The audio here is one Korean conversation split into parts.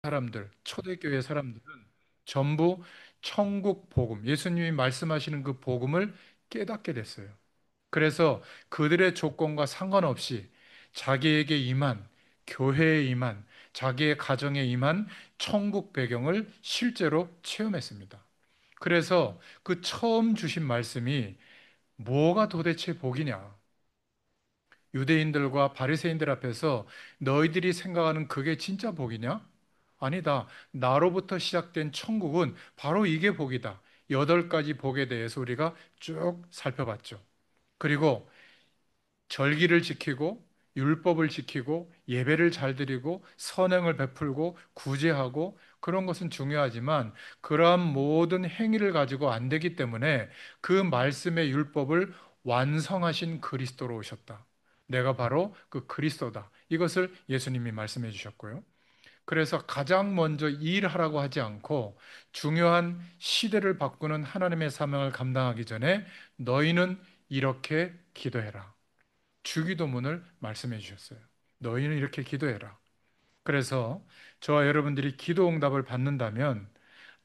사람들, 초대교회 사람들은 전부 천국 복음, 예수님이 말씀하시는 그 복음을 깨닫게 됐어요. 그래서 그들의 조건과 상관없이 자기에게 임한, 교회에 임한, 자기의 가정에 임한 천국 배경을 실제로 체험했습니다. 그래서 그 처음 주신 말씀이 뭐가 도대체 복이냐? 유대인들과 바리새인들 앞에서 너희들이 생각하는 그게 진짜 복이냐? 아니다. 나로부터 시작된 천국은 바로 이게 복이다. 8가지 복에 대해서 우리가 쭉 살펴봤죠. 그리고 절기를 지키고 율법을 지키고 예배를 잘 드리고 선행을 베풀고 구제하고 그런 것은 중요하지만 그러한 모든 행위를 가지고 안 되기 때문에 그 말씀의 율법을 완성하신 그리스도로 오셨다. 내가 바로 그 그리스도다. 이것을 예수님이 말씀해 주셨고요. 그래서 가장 먼저 일하라고 하지 않고 중요한 시대를 바꾸는 하나님의 사명을 감당하기 전에 너희는 이렇게 기도해라. 주기도문을 말씀해 주셨어요. 너희는 이렇게 기도해라. 그래서 저와 여러분들이 기도 응답을 받는다면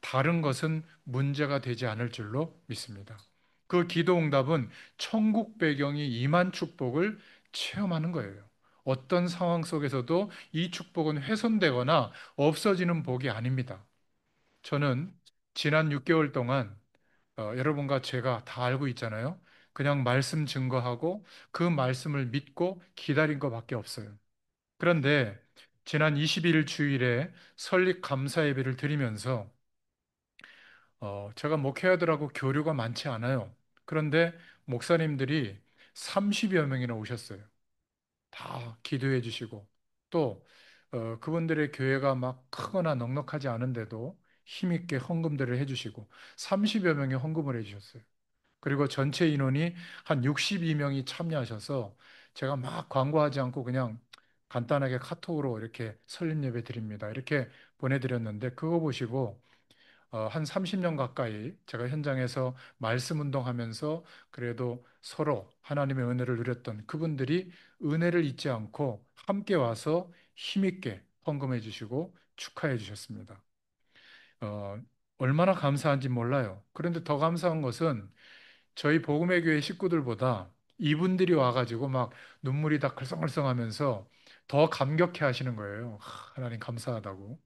다른 것은 문제가 되지 않을 줄로 믿습니다. 그 기도 응답은 천국 배경이 임한 축복을 체험하는 거예요. 어떤 상황 속에서도 이 축복은 훼손되거나 없어지는 복이 아닙니다. 저는 지난 6개월 동안 여러분과 제가 다 알고 있잖아요. 그냥 말씀 증거하고 그 말씀을 믿고 기다린 것밖에 없어요. 그런데 지난 20일 주일에 설립 감사 예배를 드리면서 제가 목회자들하고 교류가 많지 않아요. 그런데 목사님들이 30여 명이나 오셨어요. 다 기도해 주시고 또 그분들의 교회가 막 크거나 넉넉하지 않은데도 힘있게 헌금들을 해주시고 30여 명이 헌금을 해주셨어요. 그리고 전체 인원이 한 62명이 참여하셔서 제가 막 광고하지 않고 그냥 간단하게 카톡으로 이렇게 설립 예배 드립니다. 이렇게 보내드렸는데 그거 보시고 한 30년 가까이 제가 현장에서 말씀 운동하면서 그래도 서로 하나님의 은혜를 누렸던 그분들이 은혜를 잊지 않고 함께 와서 힘있게 헌금해 주시고 축하해 주셨습니다. 어, 얼마나 감사한지 몰라요. 그런데 더 감사한 것은 저희 복음의 교회 식구들보다 이분들이 와가지고 막 눈물이 다 글썽글썽하면서 더 감격해 하시는 거예요. 하나님 감사하다고.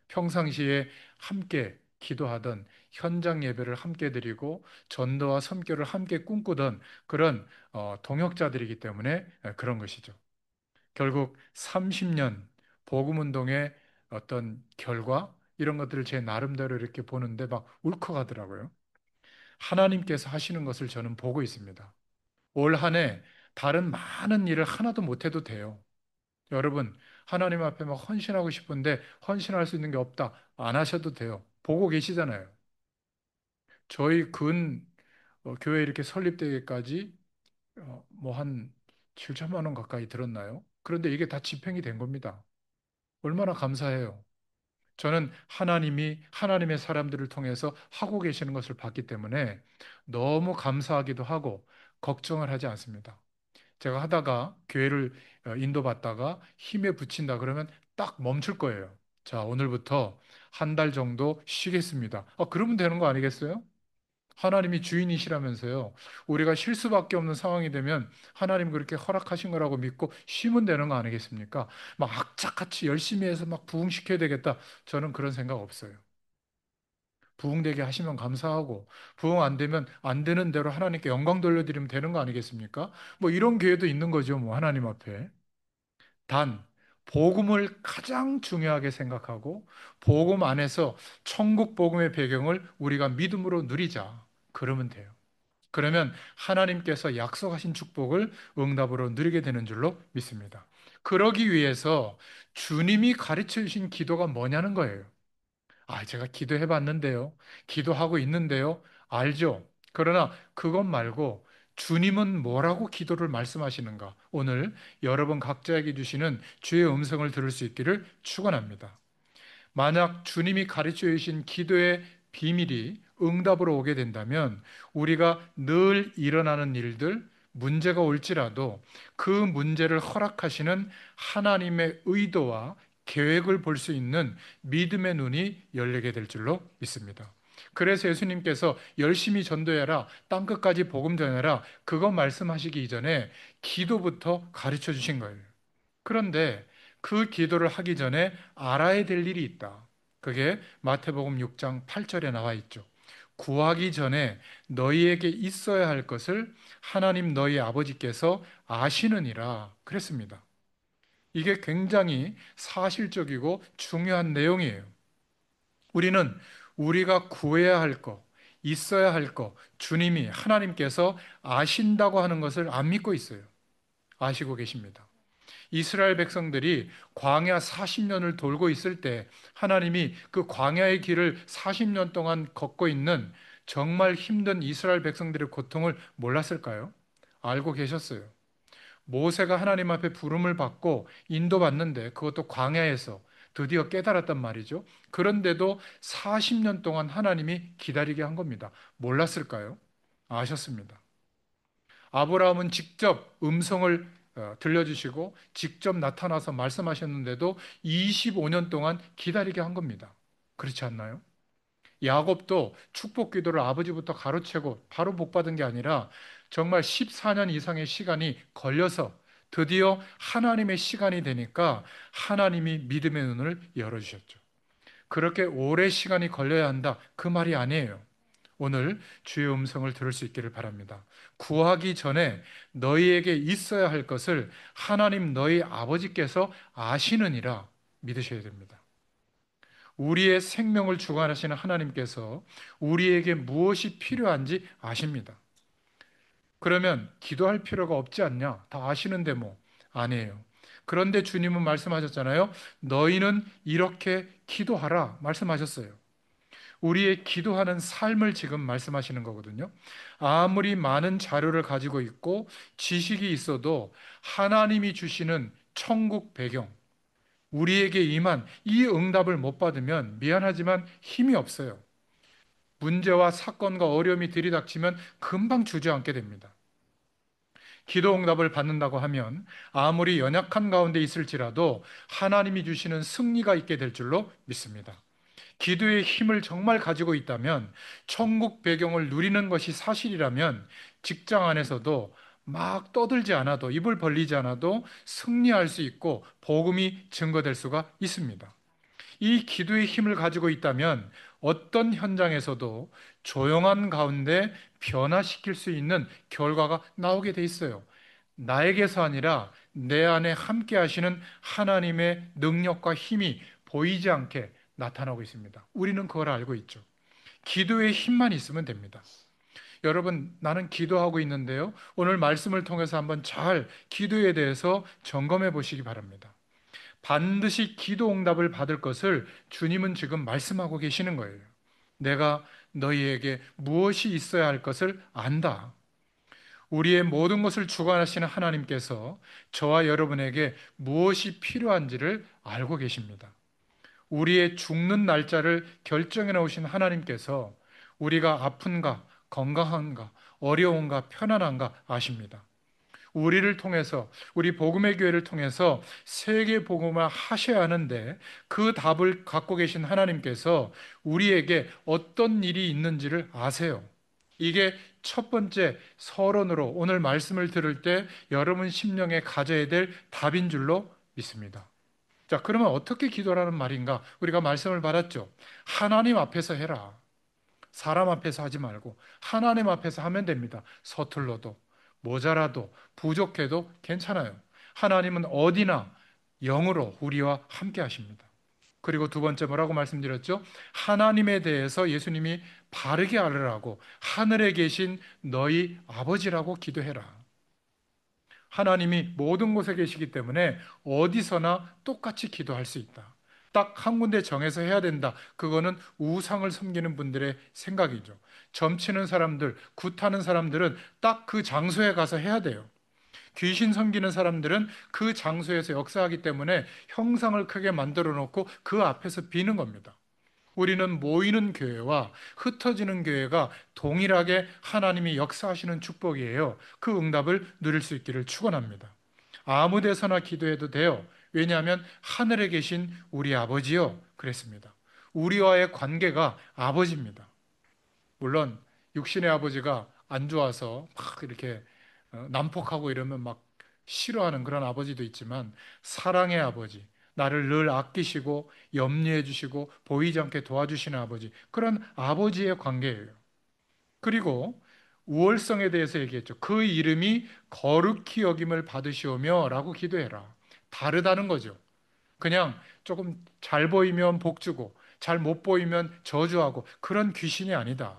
평상시에 함께 기도하던 현장 예배를 함께 드리고 전도와 선교를 함께 꿈꾸던 그런 동역자들이기 때문에 그런 것이죠. 결국 30년 복음 운동의 어떤 결과 이런 것들을 제 나름대로 이렇게 보는데 막 울컥하더라고요. 하나님께서 하시는 것을 저는 보고 있습니다. 올 한 해 다른 많은 일을 하나도 못해도 돼요. 여러분, 하나님 앞에 막 헌신하고 싶은데 헌신할 수 있는 게 없다. 안 하셔도 돼요. 보고 계시잖아요. 저희 교회 이렇게 설립되기까지 뭐 한 7천만 원 가까이 들었나요? 그런데 이게 다 집행이 된 겁니다. 얼마나 감사해요. 저는 하나님이 하나님의 사람들을 통해서 하고 계시는 것을 봤기 때문에 너무 감사하기도 하고 걱정을 하지 않습니다. 제가 하다가 교회를 인도받다가 힘에 부친다 그러면 딱 멈출 거예요. 자, 오늘부터 한 달 정도 쉬겠습니다. 그러면 되는 거 아니겠어요? 하나님이 주인이시라면서요. 우리가 쉴 수밖에 없는 상황이 되면 하나님 그렇게 허락하신 거라고 믿고 쉬면 되는 거 아니겠습니까? 막 악착같이 열심히 해서 막 부흥시켜야 되겠다. 저는 그런 생각 없어요. 부흥되게 하시면 감사하고 부흥 안 되면 안 되는 대로 하나님께 영광 돌려드리면 되는 거 아니겠습니까? 뭐 이런 기회도 있는 거죠, 뭐 하나님 앞에. 단 복음을 가장 중요하게 생각하고 복음 안에서 천국 복음의 배경을 우리가 믿음으로 누리자. 그러면 돼요. 그러면 하나님께서 약속하신 축복을 응답으로 누리게 되는 줄로 믿습니다. 그러기 위해서 주님이 가르쳐 주신 기도가 뭐냐는 거예요. 제가 기도해 봤는데요. 기도하고 있는데요. 알죠? 그러나 그것 말고 주님은 뭐라고 기도를 말씀하시는가? 오늘 여러분 각자에게 주시는 주의 음성을 들을 수 있기를 축원합니다. 만약 주님이 가르쳐 주신 기도의 비밀이 응답으로 오게 된다면 우리가 늘 일어나는 일들, 문제가 올지라도 그 문제를 허락하시는 하나님의 의도와 계획을 볼 수 있는 믿음의 눈이 열리게 될 줄로 믿습니다. 그래서 예수님께서 열심히 전도해라, 땅끝까지 복음 전해라, 그거 말씀하시기 이전에 기도부터 가르쳐 주신 거예요. 그런데 그 기도를 하기 전에 알아야 될 일이 있다. 그게 마태복음 6장 8절에 나와 있죠. 구하기 전에 너희에게 있어야 할 것을 하나님 너희 아버지께서 아시느니라 그랬습니다. 이게 굉장히 사실적이고 중요한 내용이에요. 우리는 우리가 구해야 할 것, 있어야 할 것, 주님이 하나님께서 아신다고 하는 것을 안 믿고 있어요. 아시고 계십니다. 이스라엘 백성들이 광야 40년을 돌고 있을 때 하나님이 그 광야의 길을 40년 동안 걷고 있는 정말 힘든 이스라엘 백성들의 고통을 몰랐을까요? 알고 계셨어요. 모세가 하나님 앞에 부름을 받고 인도받는데 그것도 광야에서 드디어 깨달았단 말이죠. 그런데도 40년 동안 하나님이 기다리게 한 겁니다. 몰랐을까요? 아셨습니다. 아브라함은 직접 음성을 들려주시고 직접 나타나서 말씀하셨는데도 25년 동안 기다리게 한 겁니다. 그렇지 않나요? 야곱도 축복 기도를 아버지부터 가로채고 바로 복 받은 게 아니라 정말 14년 이상의 시간이 걸려서 드디어 하나님의 시간이 되니까 하나님이 믿음의 눈을 열어주셨죠. 그렇게 오래 시간이 걸려야 한다. 그 말이 아니에요. 오늘 주의 음성을 들을 수 있기를 바랍니다. 구하기 전에 너희에게 있어야 할 것을 하나님 너희 아버지께서 아시느니라 믿으셔야 됩니다. 우리의 생명을 주관하시는 하나님께서 우리에게 무엇이 필요한지 아십니다. 그러면 기도할 필요가 없지 않냐? 다 아시는데 뭐. 아니에요. 그런데 주님은 말씀하셨잖아요. 너희는 이렇게 기도하라 말씀하셨어요. 우리의 기도하는 삶을 지금 말씀하시는 거거든요. 아무리 많은 자료를 가지고 있고 지식이 있어도 하나님이 주시는 천국 배경, 우리에게 임한 이 응답을 못 받으면 미안하지만 힘이 없어요. 문제와 사건과 어려움이 들이닥치면 금방 주저앉게 됩니다. 기도 응답을 받는다고 하면 아무리 연약한 가운데 있을지라도 하나님이 주시는 승리가 있게 될 줄로 믿습니다. 기도의 힘을 정말 가지고 있다면, 천국 배경을 누리는 것이 사실이라면 직장 안에서도 막 떠들지 않아도, 입을 벌리지 않아도 승리할 수 있고 복음이 증거될 수가 있습니다. 이 기도의 힘을 가지고 있다면 어떤 현장에서도 조용한 가운데 변화시킬 수 있는 결과가 나오게 돼 있어요. 나에게서 아니라 내 안에 함께 하시는 하나님의 능력과 힘이 보이지 않게 나타나고 있습니다. 우리는 그걸 알고 있죠. 기도의 힘만 있으면 됩니다. 여러분, 나는 기도하고 있는데요. 오늘 말씀을 통해서 한번 잘 기도에 대해서 점검해 보시기 바랍니다. 반드시 기도 응답을 받을 것을 주님은 지금 말씀하고 계시는 거예요. 내가 너희에게 무엇이 있어야 할 것을 안다. 우리의 모든 것을 주관하시는 하나님께서 저와 여러분에게 무엇이 필요한지를 알고 계십니다. 우리의 죽는 날짜를 결정해 놓으신 하나님께서 우리가 아픈가, 건강한가, 어려운가, 편안한가 아십니다. 우리를 통해서, 우리 복음의 교회를 통해서 세계 복음을 하셔야 하는데 그 답을 갖고 계신 하나님께서 우리에게 어떤 일이 있는지를 아세요. 이게 첫 번째 서론으로 오늘 말씀을 들을 때 여러분 심령에 가져야 될 답인 줄로 믿습니다. 자, 그러면 어떻게 기도라는 말인가? 우리가 말씀을 받았죠. 하나님 앞에서 해라. 사람 앞에서 하지 말고 하나님 앞에서 하면 됩니다. 서툴러도 모자라도 부족해도 괜찮아요. 하나님은 어디나 영으로 우리와 함께 하십니다. 그리고 두 번째 뭐라고 말씀드렸죠? 하나님에 대해서 예수님이 바르게 알으라고 하늘에 계신 너희 아버지라고 기도해라. 하나님이 모든 곳에 계시기 때문에 어디서나 똑같이 기도할 수 있다. 딱 한 군데 정해서 해야 된다. 그거는 우상을 섬기는 분들의 생각이죠. 점치는 사람들, 굿하는 사람들은 딱 그 장소에 가서 해야 돼요. 귀신 섬기는 사람들은 그 장소에서 역사하기 때문에 형상을 크게 만들어 놓고 그 앞에서 비는 겁니다. 우리는 모이는 교회와 흩어지는 교회가 동일하게 하나님이 역사하시는 축복이에요. 그 응답을 누릴 수 있기를 축원합니다. 아무 데서나 기도해도 돼요. 왜냐하면 하늘에 계신 우리 아버지요. 그랬습니다. 우리와의 관계가 아버지입니다. 물론 육신의 아버지가 안 좋아서 막 이렇게 난폭하고 이러면 막 싫어하는 그런 아버지도 있지만 사랑의 아버지, 나를 늘 아끼시고 염려해 주시고 보이지 않게 도와주시는 아버지, 그런 아버지의 관계예요. 그리고 우월성에 대해서 얘기했죠. 그 이름이 거룩히 여김을 받으시오며 라고 기도해라. 다르다는 거죠. 그냥 조금 잘 보이면 복 주고 잘 못 보이면 저주하고 그런 귀신이 아니다.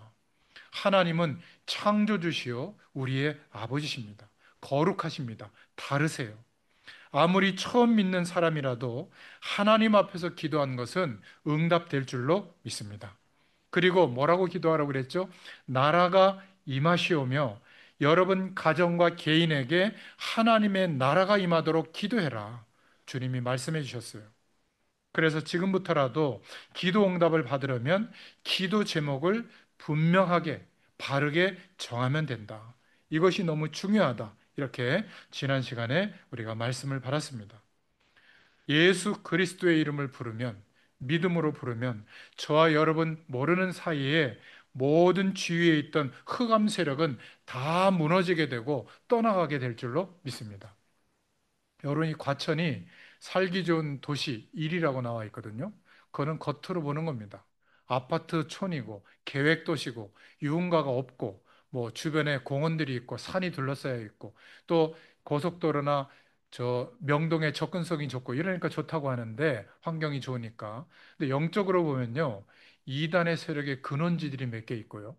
하나님은 창조주시요 우리의 아버지십니다. 거룩하십니다. 다르세요. 아무리 처음 믿는 사람이라도 하나님 앞에서 기도한 것은 응답될 줄로 믿습니다. 그리고 뭐라고 기도하라고 그랬죠? 나라가 임하시오며 여러분 가정과 개인에게 하나님의 나라가 임하도록 기도해라. 주님이 말씀해 주셨어요. 그래서 지금부터라도 기도 응답을 받으려면 기도 제목을 분명하게 바르게 정하면 된다. 이것이 너무 중요하다. 이렇게 지난 시간에 우리가 말씀을 받았습니다. 예수 그리스도의 이름을 부르면 믿음으로 부르면 저와 여러분 모르는 사이에 모든 지위에 있던 흑암 세력은 다 무너지게 되고 떠나가게 될 줄로 믿습니다. 여러분 이 과천이 살기 좋은 도시 1위라고 나와 있거든요. 그거는 겉으로 보는 겁니다. 아파트 촌이고 계획 도시고 유흥가가 없고 뭐 주변에 공원들이 있고 산이 둘러싸여 있고 또 고속도로나 저 명동의 접근성이 좋고 이러니까 좋다고 하는데 환경이 좋으니까. 근데 영적으로 보면요. 이단의 세력의 근원지들이 몇 개 있고요.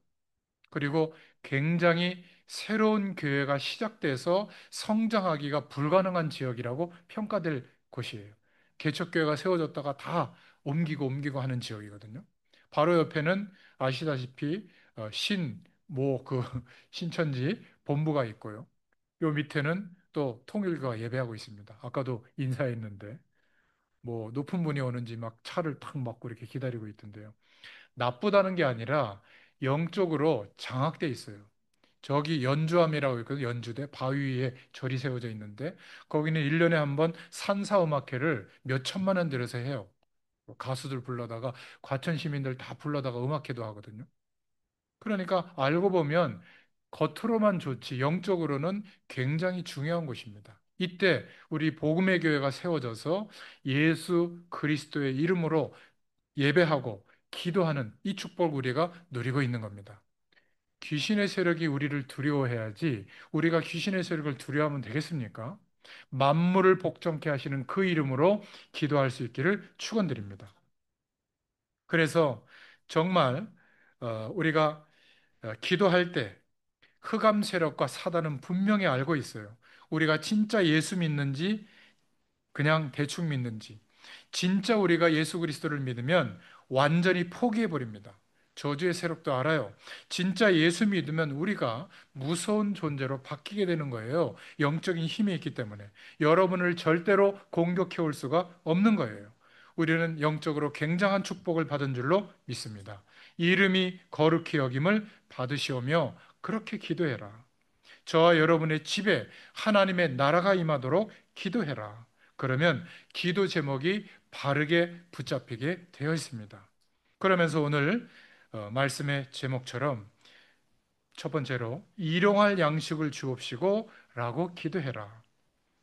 그리고 굉장히 새로운 교회가 시작돼서 성장하기가 불가능한 지역이라고 평가될 곳이에요. 개척교회가 세워졌다가 다 옮기고 하는 지역이거든요. 바로 옆에는 아시다시피 뭐 신천지 본부가 있고요. 요 밑에는 또 통일교가 예배하고 있습니다. 아까도 인사했는데 뭐 높은 분이 오는지 막 차를 탁 막고 이렇게 기다리고 있던데요. 나쁘다는 게 아니라 영적으로 장악돼 있어요. 저기 연주함이라고 있거든요. 연주대 바위 위에 절이 세워져 있는데 거기는 1년에 한 번 산사음악회를 몇 천만 원 들여서 해요. 뭐 가수들 불러다가 과천 시민들 다 불러다가 음악회도 하거든요. 그러니까 알고 보면 겉으로만 좋지 영적으로는 굉장히 중요한 곳입니다. 이때 우리 복음의 교회가 세워져서 예수 그리스도의 이름으로 예배하고 기도하는 이 축복을 우리가 누리고 있는 겁니다. 귀신의 세력이 우리를 두려워해야지 우리가 귀신의 세력을 두려워하면 되겠습니까? 만물을 복종케 하시는 그 이름으로 기도할 수 있기를 축원드립니다. 그래서 정말 우리가 기도할 때 흑암 세력과 사단은 분명히 알고 있어요. 우리가 진짜 예수 믿는지 그냥 대충 믿는지. 진짜 우리가 예수 그리스도를 믿으면 완전히 포기해 버립니다. 저주의 세력도 알아요. 진짜 예수 믿으면 우리가 무서운 존재로 바뀌게 되는 거예요. 영적인 힘이 있기 때문에. 여러분을 절대로 공격해 올 수가 없는 거예요. 우리는 영적으로 굉장한 축복을 받은 줄로 믿습니다. 이름이 거룩히 여김을 받으시오며 그렇게 기도해라. 저와 여러분의 집에 하나님의 나라가 임하도록 기도해라. 그러면 기도 제목이 바르게 붙잡히게 되어 있습니다. 그러면서 오늘 말씀의 제목처럼 첫 번째로 일용할 양식을 주옵시고 라고 기도해라.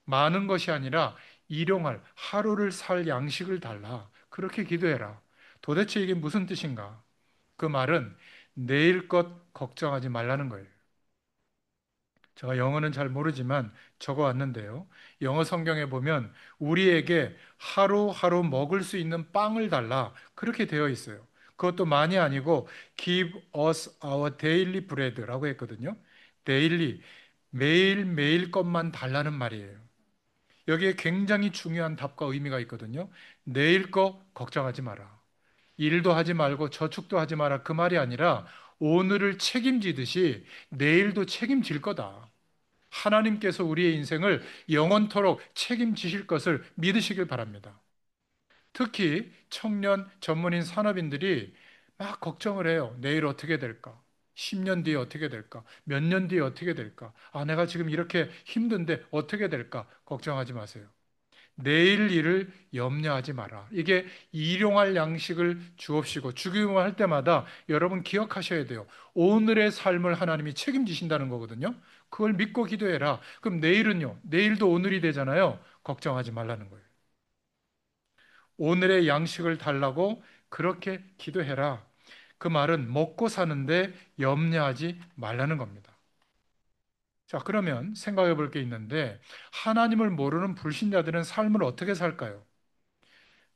많은 것이 아니라 일용할 하루를 살 양식을 달라. 그렇게 기도해라. 도대체 이게 무슨 뜻인가? 그 말은 내일 것 걱정하지 말라는 거예요. 제가 영어는 잘 모르지만 적어 왔는데요. 영어 성경에 보면 우리에게 하루하루 먹을 수 있는 빵을 달라. 그렇게 되어 있어요. 그것도 많이 아니고 give us our daily bread라고 했거든요. daily 매일매일 것만 달라는 말이에요. 여기에 굉장히 중요한 답과 의미가 있거든요. 내일 거 걱정하지 마라. 일도 하지 말고 저축도 하지 마라. 그 말이 아니라 오늘을 책임지듯이 내일도 책임질 거다. 하나님께서 우리의 인생을 영원토록 책임지실 것을 믿으시길 바랍니다. 특히 청년 전문인 산업인들이 막 걱정을 해요. 내일 어떻게 될까? 10년 뒤에 어떻게 될까? 몇 년 뒤에 어떻게 될까? 아, 내가 지금 이렇게 힘든데 어떻게 될까? 걱정하지 마세요. 내일 일을 염려하지 마라. 이게 일용할 양식을 주옵시고 주기도문을 할 때마다 여러분 기억하셔야 돼요. 오늘의 삶을 하나님이 책임지신다는 거거든요. 그걸 믿고 기도해라. 그럼 내일은요? 내일도 오늘이 되잖아요. 걱정하지 말라는 거예요. 오늘의 양식을 달라고 그렇게 기도해라. 그 말은 먹고 사는데 염려하지 말라는 겁니다. 자, 그러면 생각해 볼 게 있는데 하나님을 모르는 불신자들은 삶을 어떻게 살까요?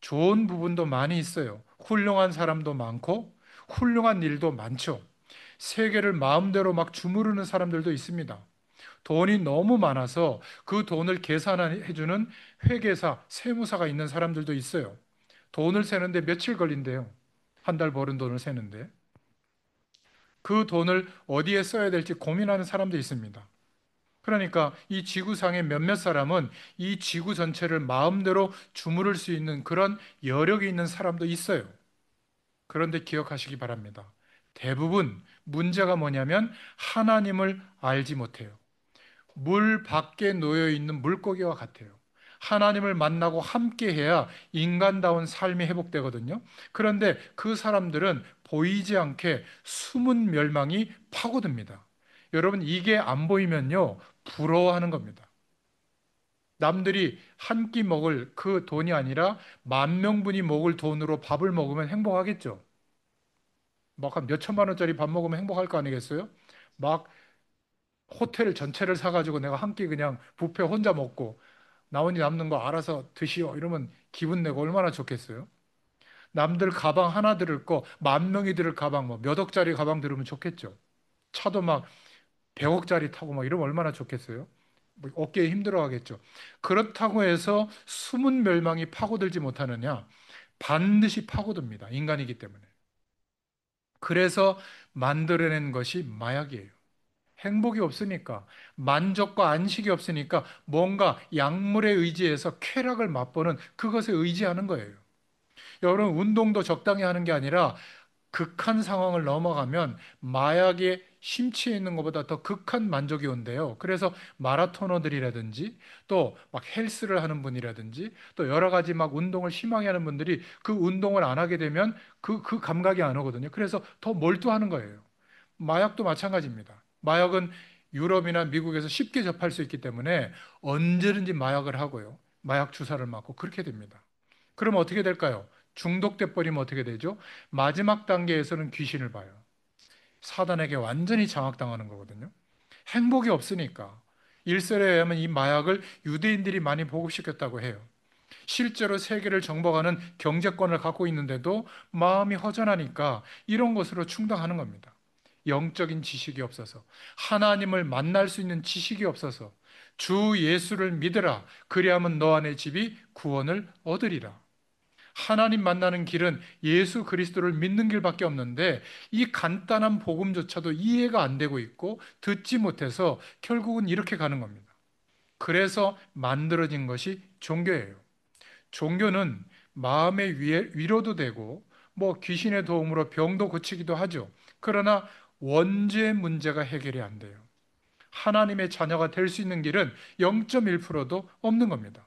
좋은 부분도 많이 있어요. 훌륭한 사람도 많고 훌륭한 일도 많죠. 세계를 마음대로 막 주무르는 사람들도 있습니다. 돈이 너무 많아서 그 돈을 계산해주는 회계사, 세무사가 있는 사람들도 있어요. 돈을 세는데 며칠 걸린대요. 한 달 버는 돈을 세는데. 그 돈을 어디에 써야 될지 고민하는 사람도 있습니다. 그러니까 이 지구상의 몇몇 사람은 이 지구 전체를 마음대로 주무를 수 있는 그런 여력이 있는 사람도 있어요. 그런데 기억하시기 바랍니다. 대부분 문제가 뭐냐면 하나님을 알지 못해요. 물 밖에 놓여 있는 물고기와 같아요. 하나님을 만나고 함께 해야 인간다운 삶이 회복되거든요. 그런데 그 사람들은 보이지 않게 숨은 멸망이 파고듭니다. 여러분, 이게 안 보이면요, 부러워하는 겁니다. 남들이 한 끼 먹을 그 돈이 아니라 만 명분이 먹을 돈으로 밥을 먹으면 행복하겠죠. 막 한 몇 천만 원짜리 밥 먹으면 행복할 거 아니겠어요? 막 호텔 전체를 사가지고 내가 한 끼 그냥 뷔페 혼자 먹고 나머지 남는 거 알아서 드시오 이러면 기분 내고 얼마나 좋겠어요? 남들 가방 하나 들을 거 만 명이 들을 가방 뭐 몇 억짜리 가방 들으면 좋겠죠. 차도 막 100억짜리 타고 막 이러면 얼마나 좋겠어요? 뭐 어깨에 힘들어 하겠죠. 그렇다고 해서 숨은 멸망이 파고들지 못하느냐? 반드시 파고듭니다. 인간이기 때문에. 그래서 만들어낸 것이 마약이에요. 행복이 없으니까, 만족과 안식이 없으니까 뭔가 약물에 의지해서 쾌락을 맛보는 그것에 의지하는 거예요. 여러분, 운동도 적당히 하는 게 아니라 극한 상황을 넘어가면 마약에 심취해 있는 것보다 더 극한 만족이 온대요. 그래서 마라토너들이라든지 또 막 헬스를 하는 분이라든지 또 여러 가지 막 운동을 심하게 하는 분들이 그 운동을 안 하게 되면 그 감각이 안 오거든요. 그래서 더 몰두하는 거예요. 마약도 마찬가지입니다. 마약은 유럽이나 미국에서 쉽게 접할 수 있기 때문에 언제든지 마약을 하고요. 마약 주사를 맞고 그렇게 됩니다. 그럼 어떻게 될까요? 중독돼 버리면 어떻게 되죠? 마지막 단계에서는 귀신을 봐요. 사단에게 완전히 장악당하는 거거든요. 행복이 없으니까. 일설에 의하면 이 마약을 유대인들이 많이 보급시켰다고 해요. 실제로 세계를 정복하는 경제권을 갖고 있는데도 마음이 허전하니까 이런 것으로 충당하는 겁니다. 영적인 지식이 없어서, 하나님을 만날 수 있는 지식이 없어서, 주 예수를 믿으라. 그리하면 너 안의 집이 구원을 얻으리라. 하나님 만나는 길은 예수 그리스도를 믿는 길밖에 없는데 이 간단한 복음조차도 이해가 안 되고 있고 듣지 못해서 결국은 이렇게 가는 겁니다. 그래서 만들어진 것이 종교예요. 종교는 마음의 위로도 되고 뭐 귀신의 도움으로 병도 고치기도 하죠. 그러나 원죄 문제가 해결이 안 돼요. 하나님의 자녀가 될 수 있는 길은 0.1%도 없는 겁니다.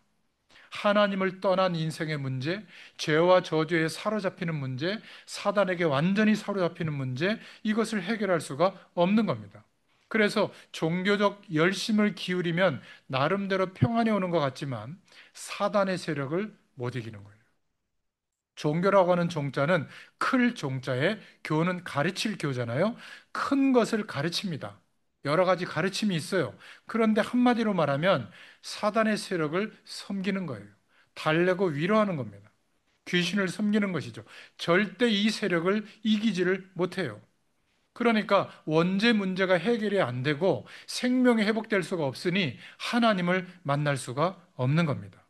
하나님을 떠난 인생의 문제, 죄와 저주에 사로잡히는 문제, 사단에게 완전히 사로잡히는 문제, 이것을 해결할 수가 없는 겁니다. 그래서 종교적 열심을 기울이면 나름대로 평안이 오는 것 같지만 사단의 세력을 못 이기는 거예요. 종교라고 하는 종자는 클 종자에 교는 가르칠 교잖아요. 큰 것을 가르칩니다. 여러 가지 가르침이 있어요. 그런데 한마디로 말하면 사단의 세력을 섬기는 거예요. 달래고 위로하는 겁니다. 귀신을 섬기는 것이죠. 절대 이 세력을 이기지를 못해요. 그러니까 원죄 문제가 해결이 안 되고 생명이 회복될 수가 없으니 하나님을 만날 수가 없는 겁니다.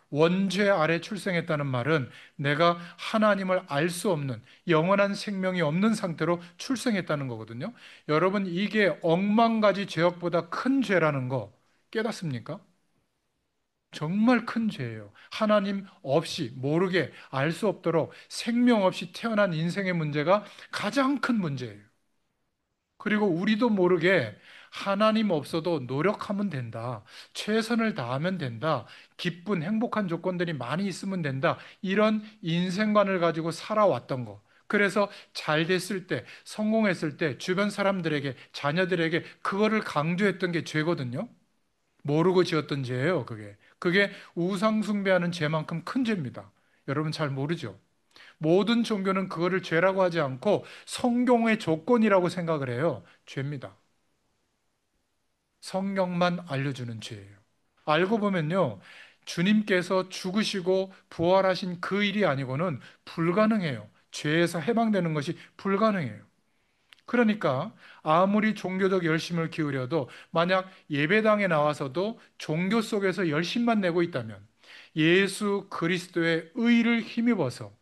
원죄 아래 출생했다는 말은 내가 하나님을 알 수 없는 영원한 생명이 없는 상태로 출생했다는 거거든요. 여러분, 이게 억만 가지 죄악보다 큰 죄라는 거 깨닫습니까? 정말 큰 죄예요. 하나님 없이 모르게 알 수 없도록 생명 없이 태어난 인생의 문제가 가장 큰 문제예요. 그리고 우리도 모르게 하나님 없어도 노력하면 된다. 최선을 다하면 된다. 기쁜 행복한 조건들이 많이 있으면 된다. 이런 인생관을 가지고 살아왔던 거. 그래서 잘 됐을 때, 성공했을 때 주변 사람들에게, 자녀들에게 그거를 강조했던 게 죄거든요. 모르고 지었던 죄예요, 그게. 그게 우상숭배하는 죄만큼 큰 죄입니다. 여러분 잘 모르죠? 모든 종교는 그거를 죄라고 하지 않고 성경의 조건이라고 생각을 해요. 죄입니다. 성경만 알려주는 죄예요. 알고 보면요, 주님께서 죽으시고 부활하신 그 일이 아니고는 불가능해요. 죄에서 해방되는 것이 불가능해요. 그러니까 아무리 종교적 열심을 기울여도 만약 예배당에 나와서도 종교 속에서 열심만 내고 있다면 예수 그리스도의 의를 힘입어서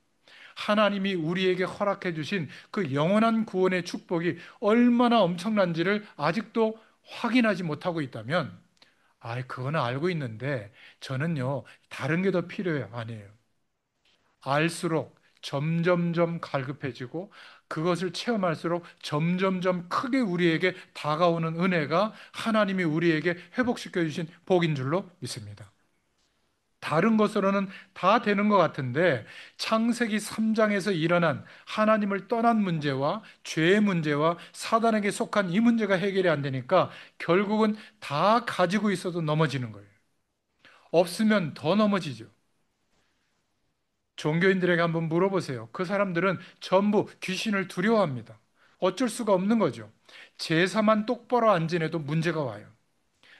하나님이 우리에게 허락해 주신 그 영원한 구원의 축복이 얼마나 엄청난지를 아직도 확인하지 못하고 있다면, 그거는 알고 있는데 저는요, 다른 게 더 필요해요. 아니에요. 알수록 점점점 갈급해지고 그것을 체험할수록 점점점 크게 우리에게 다가오는 은혜가 하나님이 우리에게 회복시켜 주신 복인 줄로 믿습니다. 다른 것으로는 다 되는 것 같은데 창세기 3장에서 일어난 하나님을 떠난 문제와 죄의 문제와 사단에게 속한 이 문제가 해결이 안 되니까 결국은 다 가지고 있어도 넘어지는 거예요. 없으면 더 넘어지죠. 종교인들에게 한번 물어보세요. 그 사람들은 전부 귀신을 두려워합니다. 어쩔 수가 없는 거죠. 제사만 똑바로 안 지내도 문제가 와요.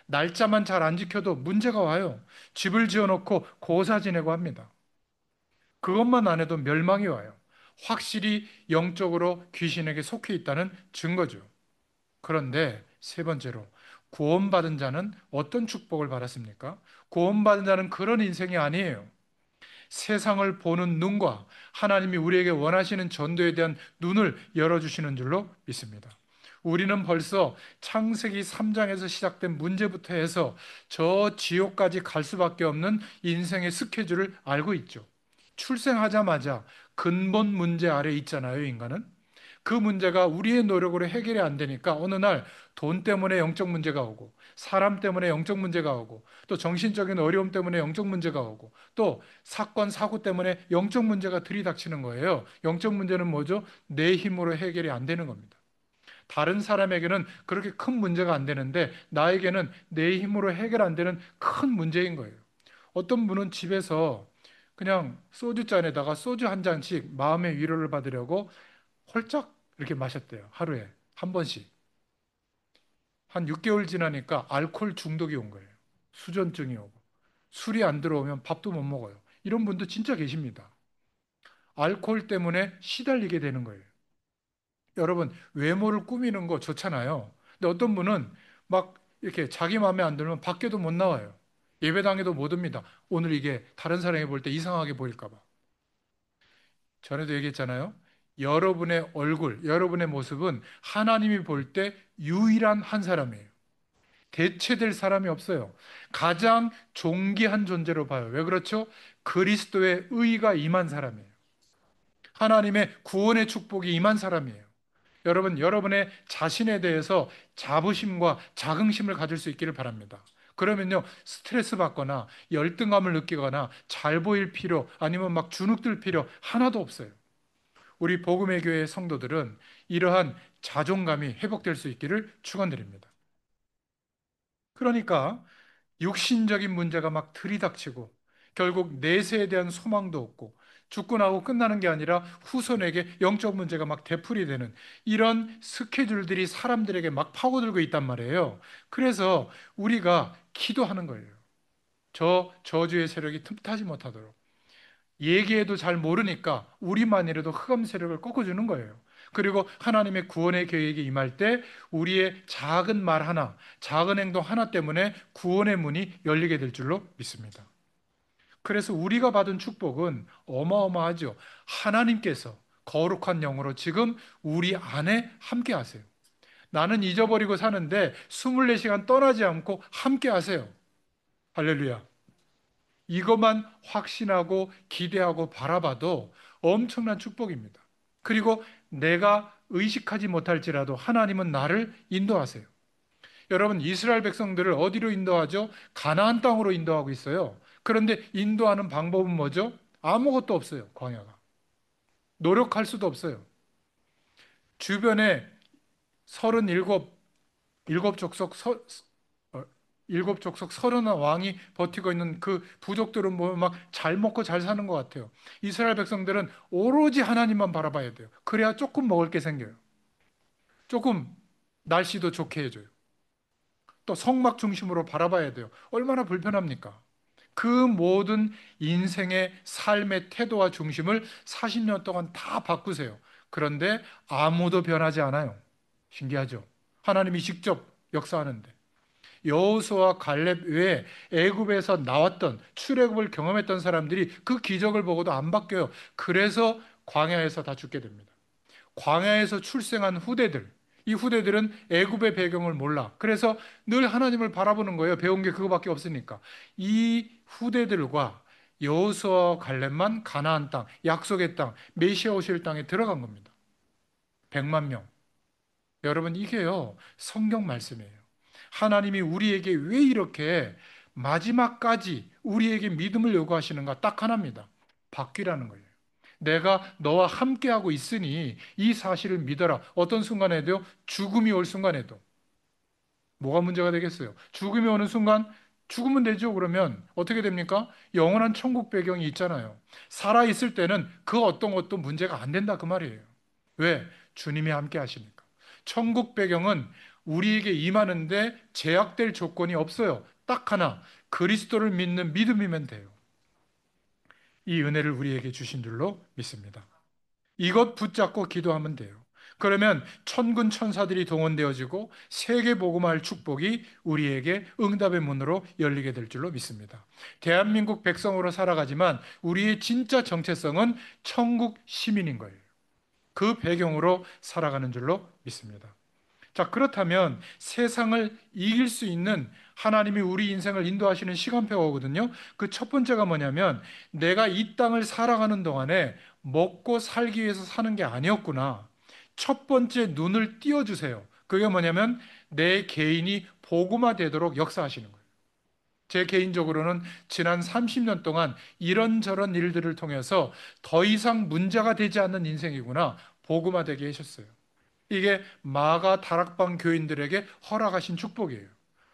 날짜만 잘 안 지켜도 문제가 와요. 집을 지어놓고 고사 지내고 합니다. 그것만 안 해도 멸망이 와요. 확실히 영적으로 귀신에게 속해 있다는 증거죠. 그런데 세 번째로, 구원받은 자는 어떤 축복을 받았습니까? 구원받은 자는 그런 인생이 아니에요. 세상을 보는 눈과 하나님이 우리에게 원하시는 전도에 대한 눈을 열어주시는 줄로 믿습니다. 우리는 벌써 창세기 3장에서 시작된 문제부터 해서 저 지옥까지 갈 수밖에 없는 인생의 스케줄을 알고 있죠. 출생하자마자 근본 문제 아래 있잖아요, 인간은. 그 문제가 우리의 노력으로 해결이 안 되니까 어느 날 돈 때문에 영적 문제가 오고, 사람 때문에 영적 문제가 오고, 또 정신적인 어려움 때문에 영적 문제가 오고, 또 사건, 사고 때문에 영적 문제가 들이닥치는 거예요. 영적 문제는 뭐죠? 내 힘으로 해결이 안 되는 겁니다. 다른 사람에게는 그렇게 큰 문제가 안 되는데 나에게는 내 힘으로 해결 안 되는 큰 문제인 거예요. 어떤 분은 집에서 그냥 소주잔에다가 소주 한 잔씩 마음의 위로를 받으려고 홀짝 이렇게 마셨대요. 하루에 한 번씩. 한 6개월 지나니까 알코올 중독이 온 거예요. 수전증이 오고. 술이 안 들어오면 밥도 못 먹어요. 이런 분도 진짜 계십니다. 알코올 때문에 시달리게 되는 거예요. 여러분, 외모를 꾸미는 거 좋잖아요. 근데 어떤 분은 막 이렇게 자기 마음에 안 들면 밖에도 못 나와요. 예배당에도 못 옵니다. 오늘 이게 다른 사람이 볼 때 이상하게 보일까 봐. 전에도 얘기했잖아요. 여러분의 얼굴, 여러분의 모습은 하나님이 볼 때 유일한 한 사람이에요. 대체될 사람이 없어요. 가장 존귀한 존재로 봐요. 왜 그렇죠? 그리스도의 의가 임한 사람이에요. 하나님의 구원의 축복이 임한 사람이에요. 여러분, 여러분의 자신에 대해서 자부심과 자긍심을 가질 수 있기를 바랍니다. 그러면요, 스트레스 받거나 열등감을 느끼거나 잘 보일 필요 아니면 막 주눅들 필요 하나도 없어요. 우리 복음의 교회 성도들은 이러한 자존감이 회복될 수 있기를 축원드립니다. 그러니까 육신적인 문제가 막 들이닥치고 결국 내세에 대한 소망도 없고 죽고 나고 끝나는 게 아니라 후손에게 영적 문제가 막 되풀이 되는 이런 스케줄들이 사람들에게 막 파고들고 있단 말이에요. 그래서 우리가 기도하는 거예요. 저 저주의 세력이 틈타지 못하도록. 얘기해도 잘 모르니까 우리만이라도 흑암 세력을 꺾어주는 거예요. 그리고 하나님의 구원의 계획이 임할 때 우리의 작은 말 하나, 작은 행동 하나 때문에 구원의 문이 열리게 될 줄로 믿습니다. 그래서 우리가 받은 축복은 어마어마하죠. 하나님께서 거룩한 영으로 지금 우리 안에 함께 하세요. 나는 잊어버리고 사는데 24시간 떠나지 않고 함께 하세요. 할렐루야. 이것만 확신하고 기대하고 바라봐도 엄청난 축복입니다. 그리고 내가 의식하지 못할지라도 하나님은 나를 인도하세요. 여러분, 이스라엘 백성들을 어디로 인도하죠? 가나안 땅으로 인도하고 있어요. 그런데 인도하는 방법은 뭐죠? 아무것도 없어요, 광야가. 노력할 수도 없어요. 주변에 37, 일곱 족속 어, 일곱 족속 30 왕이 버티고 있는 그 부족들은 뭐 막 잘 먹고 잘 사는 것 같아요. 이스라엘 백성들은 오로지 하나님만 바라봐야 돼요. 그래야 조금 먹을 게 생겨요. 조금 날씨도 좋게 해줘요. 또 성막 중심으로 바라봐야 돼요. 얼마나 불편합니까? 그 모든 인생의 삶의 태도와 중심을 40년 동안 다 바꾸세요. 그런데 아무도 변하지 않아요. 신기하죠? 하나님이 직접 역사하는데. 여호수아와 갈렙 외에 애굽에서 나왔던 출애굽을 경험했던 사람들이 그 기적을 보고도 안 바뀌어요. 그래서 광야에서 다 죽게 됩니다. 광야에서 출생한 후대들, 이 후대들은 애굽의 배경을 몰라. 그래서 늘 하나님을 바라보는 거예요. 배운 게 그거밖에 없으니까. 이 후대들과 여호수아와 갈렙만 가나안 땅, 약속의 땅, 메시아 오실 땅에 들어간 겁니다. 100만 명. 여러분, 이게요, 성경 말씀이에요. 하나님이 우리에게 왜 이렇게 마지막까지 우리에게 믿음을 요구하시는가? 딱 하나입니다. 바뀌라는 거예요. 내가 너와 함께하고 있으니 이 사실을 믿어라. 어떤 순간에도요, 죽음이 올 순간에도. 뭐가 문제가 되겠어요? 죽음이 오는 순간 죽으면 되죠. 그러면 어떻게 됩니까? 영원한 천국 배경이 있잖아요. 살아 있을 때는 그 어떤 것도 문제가 안 된다 그 말이에요. 왜? 주님이 함께 하시니까. 천국 배경은 우리에게 임하는데 제약될 조건이 없어요. 딱 하나. 그리스도를 믿는 믿음이면 돼요. 이 은혜를 우리에게 주신 줄로 믿습니다. 이것 붙잡고 기도하면 돼요. 그러면 천군 천사들이 동원되어지고 세계 복음할 축복이 우리에게 응답의 문으로 열리게 될 줄로 믿습니다. 대한민국 백성으로 살아가지만 우리의 진짜 정체성은 천국 시민인 거예요. 그 배경으로 살아가는 줄로 믿습니다. 자, 그렇다면 세상을 이길 수 있는 하나님이 우리 인생을 인도하시는 시간표거든요. 그 첫 번째가 뭐냐면 내가 이 땅을 살아가는 동안에 먹고 살기 위해서 사는 게 아니었구나. 첫 번째 눈을 띄워주세요. 그게 뭐냐면 내 개인이 복음화 되도록 역사하시는 거예요. 제 개인적으로는 지난 30년 동안 이런저런 일들을 통해서 더 이상 문제가 되지 않는 인생이구나. 복음화 되게 하셨어요. 이게 마가 다락방 교인들에게 허락하신 축복이에요.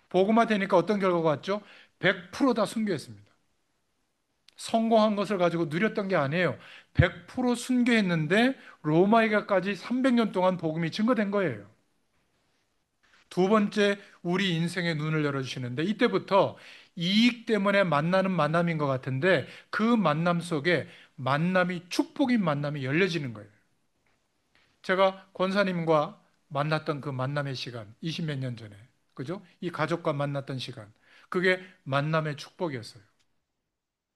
복음화 되니까 어떤 결과가 왔죠? 100%다 순교했습니다. 성공한 것을 가지고 누렸던 게 아니에요. 100% 순교했는데 로마이가까지 300년 동안 복음이 증거된 거예요. 두 번째, 우리 인생의 눈을 열어주시는데 이때부터 이익 때문에 만나는 만남인 것 같은데 그 만남 속에 만남이 축복인 만남이 열려지는 거예요. 제가 권사님과 만났던 그 만남의 시간, 20몇 년 전에, 그죠? 이 가족과 만났던 시간, 그게 만남의 축복이었어요.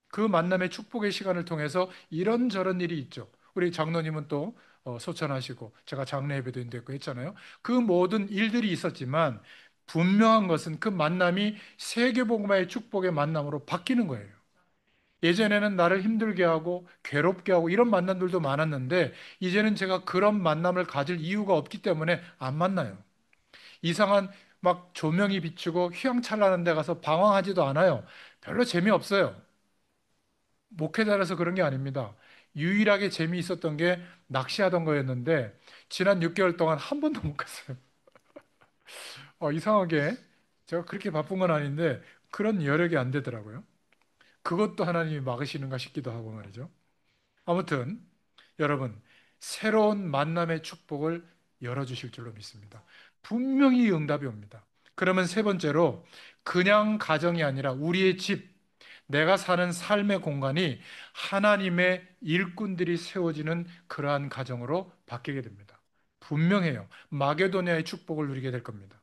그 만남의 축복의 시간을 통해서 이런저런 일이 있죠. 우리 장로님은 또 소천하시고, 제가 장례 예배도 있고 했잖아요. 그 모든 일들이 있었지만, 분명한 것은 그 만남이 세계복음화의 축복의 만남으로 바뀌는 거예요. 예전에는 나를 힘들게 하고 괴롭게 하고 이런 만남들도 많았는데 이제는 제가 그런 만남을 가질 이유가 없기 때문에 안 만나요. 이상한 막 조명이 비추고 휘황찬란한 데 가서 방황하지도 않아요. 별로 재미없어요. 목회자라서 그런 게 아닙니다. 유일하게 재미있었던 게 낚시하던 거였는데 지난 6개월 동안 한 번도 못 갔어요. 이상하게 제가 그렇게 바쁜 건 아닌데 그런 여력이 안 되더라고요. 그것도 하나님이 막으시는가 싶기도 하고 말이죠. 아무튼 여러분, 새로운 만남의 축복을 열어주실 줄로 믿습니다. 분명히 응답이 옵니다. 그러면 세 번째로 그냥 가정이 아니라 우리의 집, 내가 사는 삶의 공간이 하나님의 일꾼들이 세워지는 그러한 가정으로 바뀌게 됩니다. 분명해요. 마게도니아의 축복을 누리게 될 겁니다.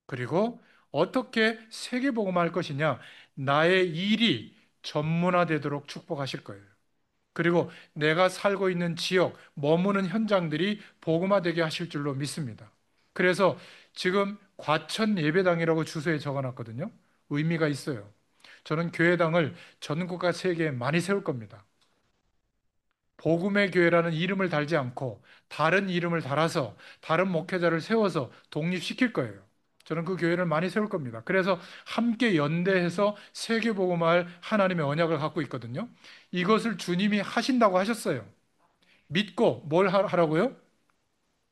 그리고 어떻게 세계복음할 것이냐? 나의 일이 전문화되도록 축복하실 거예요. 그리고 내가 살고 있는 지역, 머무는 현장들이 복음화되게 하실 줄로 믿습니다. 그래서 지금 과천 예배당이라고 주소에 적어놨거든요. 의미가 있어요. 저는 교회당을 전국과 세계에 많이 세울 겁니다. 복음의 교회라는 이름을 달지 않고 다른 이름을 달아서 다른 목회자를 세워서 독립시킬 거예요. 저는 그 교회를 많이 세울 겁니다. 그래서 함께 연대해서 세계복음화할 하나님의 언약을 갖고 있거든요. 이것을 주님이 하신다고 하셨어요. 믿고 뭘 하라고요?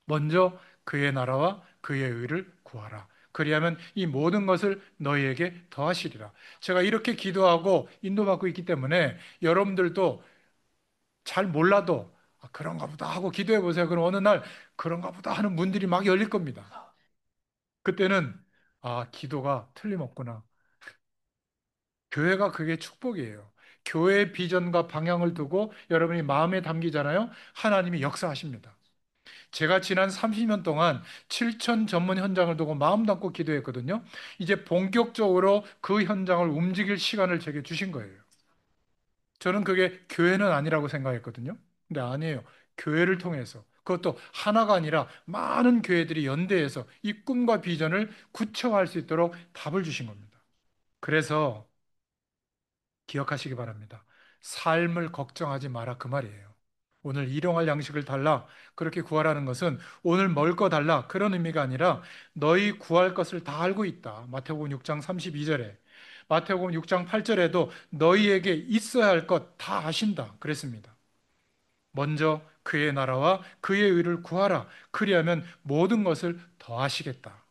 먼저 그의 나라와 그의 의를 구하라. 그리하면 이 모든 것을 너희에게 더하시리라. 제가 이렇게 기도하고 인도받고 있기 때문에 여러분들도 잘 몰라도 그런가 보다 하고 기도해 보세요. 그럼 어느 날 그런가 보다 하는 문들이 막 열릴 겁니다. 그때는 기도가 틀림없구나. 교회가 그게 축복이에요. 교회의 비전과 방향을 두고 여러분이 마음에 담기잖아요. 하나님이 역사하십니다. 제가 지난 30년 동안 7천 전문 현장을 두고 마음 담고 기도했거든요. 이제 본격적으로 그 현장을 움직일 시간을 제게 주신 거예요. 저는 그게 교회는 아니라고 생각했거든요. 근데 아니에요. 교회를 통해서. 그것도 하나가 아니라 많은 교회들이 연대해서 이 꿈과 비전을 구체화할 수 있도록 답을 주신 겁니다. 그래서 기억하시기 바랍니다. 삶을 걱정하지 마라 그 말이에요. 오늘 일용할 양식을 달라 그렇게 구하라는 것은 오늘 먹을 거 달라 그런 의미가 아니라 너희 구할 것을 다 알고 있다. 마태복음 6장 32절에 마태복음 6장 8절에도 너희에게 있어야 할 것 다 아신다 그랬습니다. 먼저 그의 나라와 그의 의를 구하라. 그리하면 모든 것을 더하시겠다.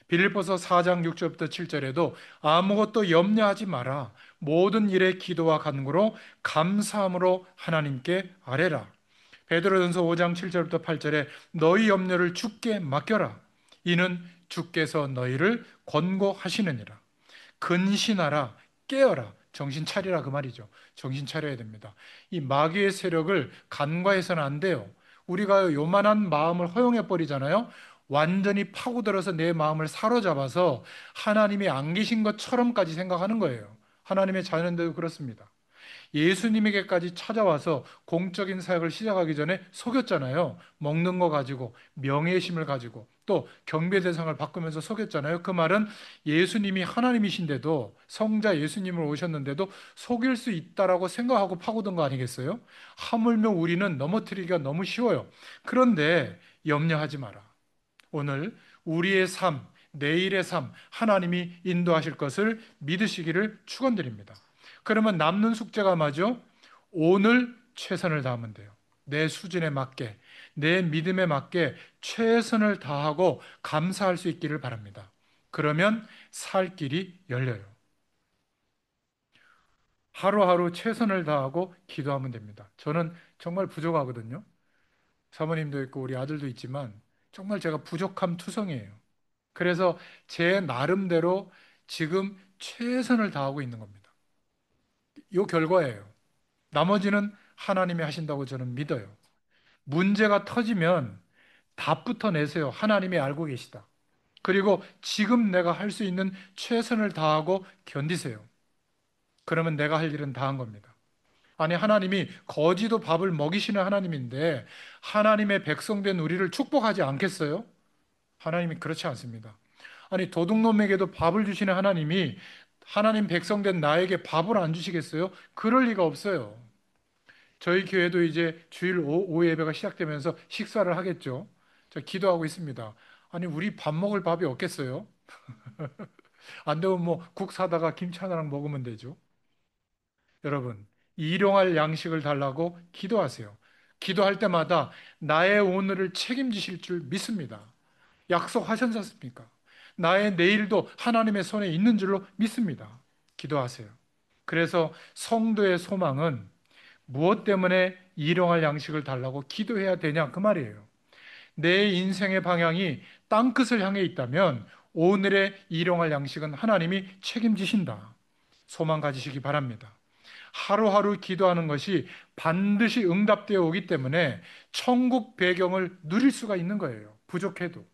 빌립보서 4장 6절부터 7절에도 아무것도 염려하지 마라. 모든 일에 기도와 간구로 감사함으로 하나님께 아뢰라. 베드로전서 5장 7절부터 8절에 너희 염려를 주께 맡겨라. 이는 주께서 너희를 권고하시느니라. 근신하라, 깨어라, 정신 차리라 그 말이죠. 정신 차려야 됩니다. 이 마귀의 세력을 간과해서는 안 돼요. 우리가 요만한 마음을 허용해 버리잖아요. 완전히 파고들어서 내 마음을 사로잡아서 하나님이 안 계신 것처럼까지 생각하는 거예요. 하나님의 자녀인데도 그렇습니다. 예수님에게까지 찾아와서 공적인 사역을 시작하기 전에 속였잖아요. 먹는 거 가지고, 명예심을 가지고, 또 경배 대상을 바꾸면서 속였잖아요. 그 말은 예수님이 하나님이신데도, 성자 예수님을 오셨는데도 속일 수 있다라고 생각하고 파고든 거 아니겠어요? 하물며 우리는 넘어뜨리기가 너무 쉬워요. 그런데 염려하지 마라. 오늘 우리의 삶, 내일의 삶, 하나님이 인도하실 것을 믿으시기를 축원드립니다. 그러면 남는 숙제가 뭐죠? 오늘 최선을 다하면 돼요. 내 수준에 맞게, 내 믿음에 맞게 최선을 다하고 감사할 수 있기를 바랍니다. 그러면 살 길이 열려요. 하루하루 최선을 다하고 기도하면 됩니다. 저는 정말 부족하거든요. 사모님도 있고 우리 아들도 있지만 정말 제가 부족함 투성이에요. 그래서 제 나름대로 지금 최선을 다하고 있는 겁니다. 이 결과예요. 나머지는 하나님이 하신다고 저는 믿어요. 문제가 터지면 답부터 내세요. 하나님이 알고 계시다. 그리고 지금 내가 할 수 있는 최선을 다하고 견디세요. 그러면 내가 할 일은 다 한 겁니다. 아니, 하나님이 거지도 밥을 먹이시는 하나님인데 하나님의 백성된 우리를 축복하지 않겠어요? 하나님이 그렇지 않습니다. 아니, 도둑놈에게도 밥을 주시는 하나님이 하나님 백성된 나에게 밥을 안 주시겠어요? 그럴 리가 없어요. 저희 교회도 이제 주일 오후 예배가 시작되면서 식사를 하겠죠. 저 기도하고 있습니다. 아니, 우리 밥 먹을 밥이 없겠어요? 안 되면 뭐 국 사다가 김치 하나랑 먹으면 되죠. 여러분, 일용할 양식을 달라고 기도하세요. 기도할 때마다 나의 오늘을 책임지실 줄 믿습니다. 약속하셨지 않습니까? 나의 내일도 하나님의 손에 있는 줄로 믿습니다. 기도하세요. 그래서 성도의 소망은 무엇 때문에 일용할 양식을 달라고 기도해야 되냐 그 말이에요. 내 인생의 방향이 땅끝을 향해 있다면 오늘의 일용할 양식은 하나님이 책임지신다. 소망 가지시기 바랍니다. 하루하루 기도하는 것이 반드시 응답되어 오기 때문에 천국 배경을 누릴 수가 있는 거예요. 부족해도.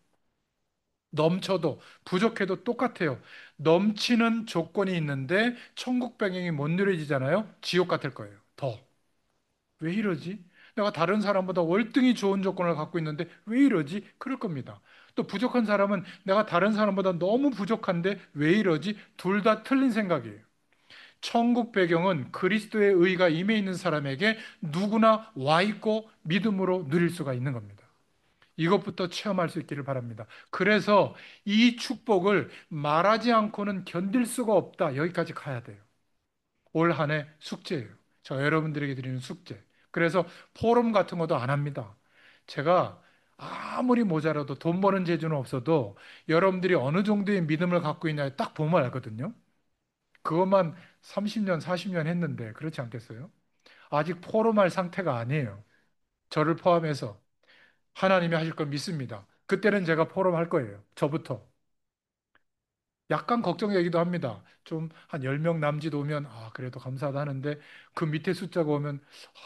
넘쳐도 부족해도 똑같아요. 넘치는 조건이 있는데 천국 배경이 못 누려지잖아요. 지옥 같을 거예요. 더. 왜 이러지? 내가 다른 사람보다 월등히 좋은 조건을 갖고 있는데 왜 이러지? 그럴 겁니다. 또 부족한 사람은 내가 다른 사람보다 너무 부족한데 왜 이러지? 둘 다 틀린 생각이에요. 천국 배경은 그리스도의 의가 임해 있는 사람에게 누구나 와 있고 믿음으로 누릴 수가 있는 겁니다. 이것부터 체험할 수 있기를 바랍니다. 그래서 이 축복을 말하지 않고는 견딜 수가 없다. 여기까지 가야 돼요. 올 한 해 숙제예요. 저 여러분들에게 드리는 숙제. 그래서 포럼 같은 것도 안 합니다. 제가 아무리 모자라도 돈 버는 재주는 없어도 여러분들이 어느 정도의 믿음을 갖고 있냐에 딱 보면 알거든요. 그것만 30년, 40년 했는데 그렇지 않겠어요? 아직 포럼할 상태가 아니에요. 저를 포함해서 하나님이 하실 걸 믿습니다. 그때는 제가 포럼할 거예요. 저부터. 약간 걱정되기도 합니다. 좀 한 10명 남짓 오면 그래도 감사하다 하는데 그 밑에 숫자가 오면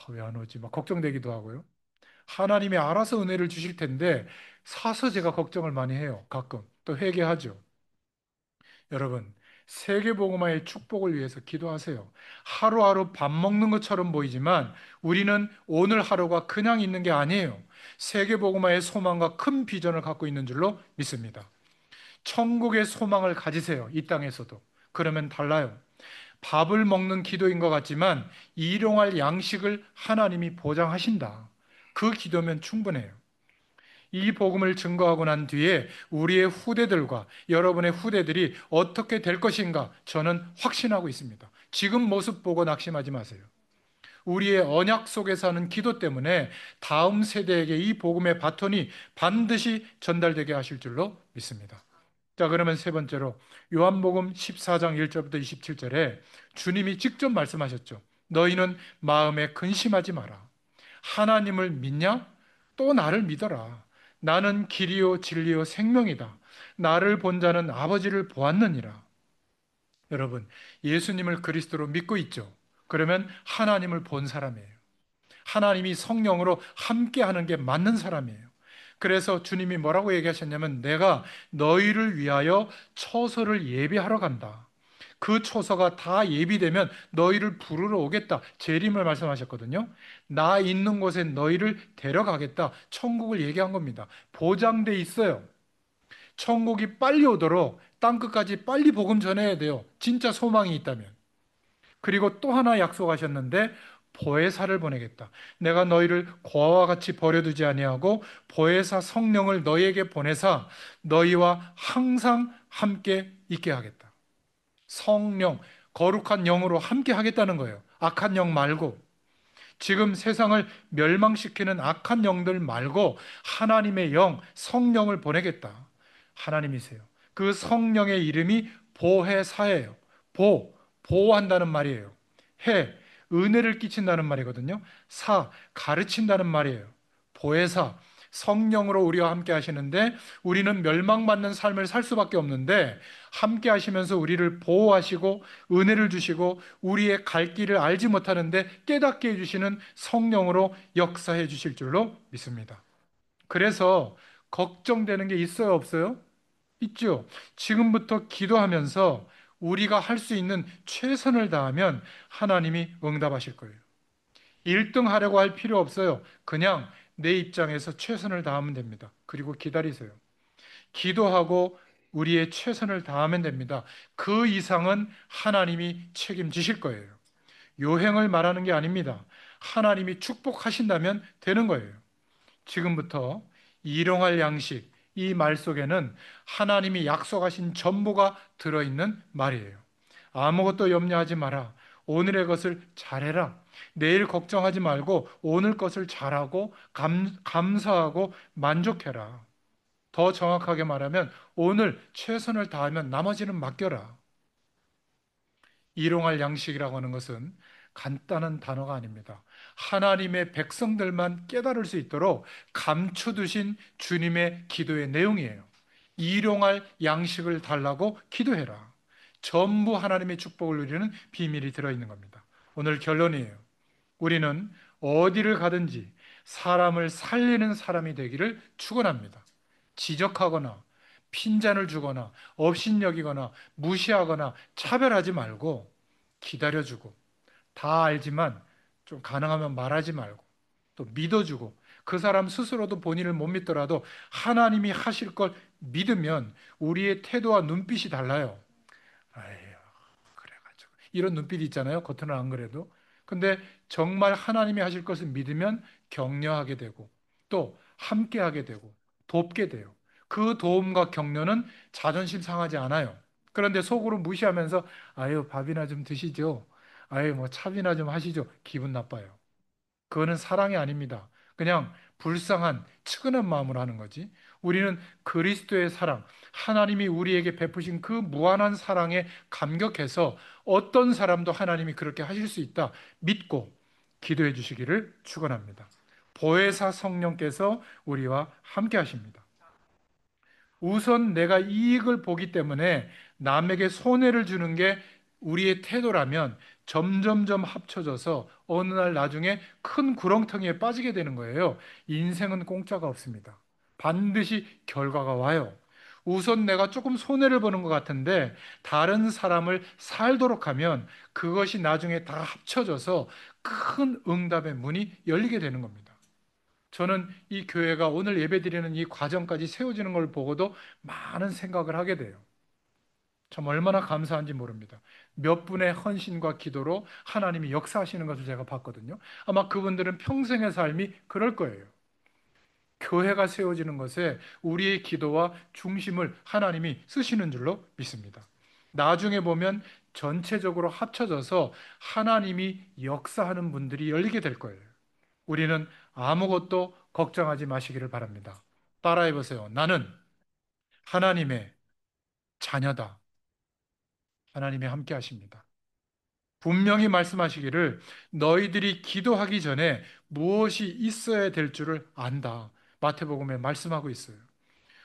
왜 안 오지? 막 걱정되기도 하고요. 하나님이 알아서 은혜를 주실 텐데 사서 제가 걱정을 많이 해요. 가끔. 또 회개하죠. 여러분, 세계복음화의 축복을 위해서 기도하세요. 하루하루 밥 먹는 것처럼 보이지만 우리는 오늘 하루가 그냥 있는 게 아니에요. 세계복음화의 소망과 큰 비전을 갖고 있는 줄로 믿습니다. 천국의 소망을 가지세요. 이 땅에서도. 그러면 달라요. 밥을 먹는 기도인 것 같지만 일용할 양식을 하나님이 보장하신다. 그 기도면 충분해요. 이 복음을 증거하고 난 뒤에 우리의 후대들과 여러분의 후대들이 어떻게 될 것인가 저는 확신하고 있습니다. 지금 모습 보고 낙심하지 마세요. 우리의 언약 속에서 하는 기도 때문에 다음 세대에게 이 복음의 바톤이 반드시 전달되게 하실 줄로 믿습니다. 자, 그러면 세 번째로 요한복음 14장 1절부터 27절에 주님이 직접 말씀하셨죠. 너희는 마음에 근심하지 마라. 하나님을 믿냐? 또 나를 믿어라. 나는 길이요 진리요 생명이다. 나를 본 자는 아버지를 보았느니라. 여러분, 예수님을 그리스도로 믿고 있죠. 그러면 하나님을 본 사람이에요. 하나님이 성령으로 함께 하는 게 맞는 사람이에요. 그래서 주님이 뭐라고 얘기하셨냐면 내가 너희를 위하여 처소를 예비하러 간다. 그 처소가 다 예비되면 너희를 부르러 오겠다. 재림을 말씀하셨거든요. 나 있는 곳에 너희를 데려가겠다. 천국을 얘기한 겁니다. 보장돼 있어요. 천국이 빨리 오도록 땅 끝까지 빨리 복음 전해야 돼요. 진짜 소망이 있다면. 그리고 또 하나 약속하셨는데 보혜사를 보내겠다. 내가 너희를 고아와 같이 버려두지 아니하고 보혜사 성령을 너희에게 보내사 너희와 항상 함께 있게 하겠다. 성령, 거룩한 영으로 함께 하겠다는 거예요. 악한 영 말고. 지금 세상을 멸망시키는 악한 영들 말고 하나님의 영, 성령을 보내겠다. 하나님이세요. 그 성령의 이름이 보혜사예요. 보호한다는 말이에요. 해, 은혜를 끼친다는 말이거든요. 사, 가르친다는 말이에요. 보혜사, 성령으로 우리와 함께 하시는데 우리는 멸망받는 삶을 살 수밖에 없는데 함께 하시면서 우리를 보호하시고 은혜를 주시고 우리의 갈 길을 알지 못하는데 깨닫게 해주시는 성령으로 역사해 주실 줄로 믿습니다. 그래서 걱정되는 게 있어요, 없어요? 있죠. 지금부터 기도하면서 우리가 할 수 있는 최선을 다하면 하나님이 응답하실 거예요. 1등 하려고 할 필요 없어요. 그냥 내 입장에서 최선을 다하면 됩니다. 그리고 기다리세요. 기도하고 우리의 최선을 다하면 됩니다. 그 이상은 하나님이 책임지실 거예요. 요행을 말하는 게 아닙니다. 하나님이 축복하신다면 되는 거예요. 지금부터 일용할 양식, 이 말 속에는 하나님이 약속하신 전부가 들어있는 말이에요. 아무것도 염려하지 마라. 오늘의 것을 잘해라. 내일 걱정하지 말고 오늘 것을 잘하고 감사하고 만족해라. 더 정확하게 말하면 오늘 최선을 다하면 나머지는 맡겨라. 일용할 양식이라고 하는 것은 간단한 단어가 아닙니다. 하나님의 백성들만 깨달을 수 있도록 감춰두신 주님의 기도의 내용이에요. 일용할 양식을 달라고 기도해라. 전부 하나님의 축복을 누리는 비밀이 들어있는 겁니다. 오늘 결론이에요. 우리는 어디를 가든지 사람을 살리는 사람이 되기를 축원합니다. 지적하거나 핀잔을 주거나 업신여기거나 무시하거나 차별하지 말고 기다려주고 다 알지만 좀 가능하면 말하지 말고 또 믿어주고 그 사람 스스로도 본인을 못 믿더라도 하나님이 하실 걸 믿으면 우리의 태도와 눈빛이 달라요. 아유, 그래가지고 이런 눈빛이 있잖아요. 겉으로는 안 그래도. 근데 정말 하나님이 하실 것을 믿으면 격려하게 되고 또 함께하게 되고 돕게 돼요. 그 도움과 격려는 자존심 상하지 않아요. 그런데 속으로 무시하면서 아유 밥이나 좀 드시죠. 아유 뭐 차비나 좀 하시죠. 기분 나빠요. 그거는 사랑이 아닙니다. 그냥 불쌍한 측은한 마음으로 하는 거지. 우리는 그리스도의 사랑, 하나님이 우리에게 베푸신 그 무한한 사랑에 감격해서 어떤 사람도 하나님이 그렇게 하실 수 있다 믿고 기도해 주시기를 축원합니다. 보혜사 성령께서 우리와 함께 하십니다. 우선 내가 이익을 보기 때문에 남에게 손해를 주는 게 우리의 태도라면 점점점 합쳐져서 어느 날 나중에 큰 구렁텅이에 빠지게 되는 거예요. 인생은 공짜가 없습니다. 반드시 결과가 와요. 우선 내가 조금 손해를 보는 것 같은데 다른 사람을 살도록 하면 그것이 나중에 다 합쳐져서 큰 응답의 문이 열리게 되는 겁니다. 저는 이 교회가 오늘 예배드리는 이 과정까지 세워지는 걸 보고도 많은 생각을 하게 돼요. 참 얼마나 감사한지 모릅니다. 몇 분의 헌신과 기도로 하나님이 역사하시는 것을 제가 봤거든요. 아마 그분들은 평생의 삶이 그럴 거예요. 교회가 세워지는 것에 우리의 기도와 중심을 하나님이 쓰시는 줄로 믿습니다. 나중에 보면 전체적으로 합쳐져서 하나님이 역사하는 분들이 열리게 될 거예요. 우리는 아무것도 걱정하지 마시기를 바랍니다. 따라해 보세요. 나는 하나님의 자녀다. 하나님이 함께 하십니다. 분명히 말씀하시기를 너희들이 기도하기 전에 무엇이 있어야 될 줄을 안다. 마태복음에 말씀하고 있어요.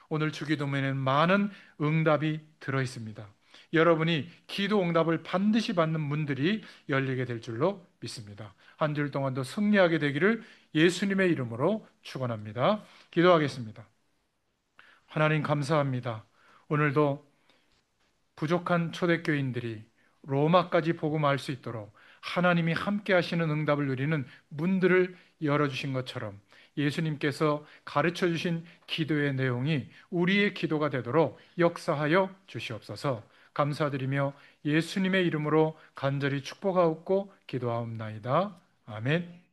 오늘 주기도문에는 많은 응답이 들어 있습니다. 여러분이 기도 응답을 반드시 받는 문들이 열리게 될 줄로 믿습니다. 한 주일 동안도 승리하게 되기를 예수님의 이름으로 축원합니다. 기도하겠습니다. 하나님 감사합니다. 오늘도 부족한 초대교인들이 로마까지 복음할 수 있도록 하나님이 함께 하시는 응답을 누리는 문들을 열어주신 것처럼 예수님께서 가르쳐 주신 기도의 내용이 우리의 기도가 되도록 역사하여 주시옵소서. 감사드리며 예수님의 이름으로 간절히 축복하옵고 기도하옵나이다. 아멘.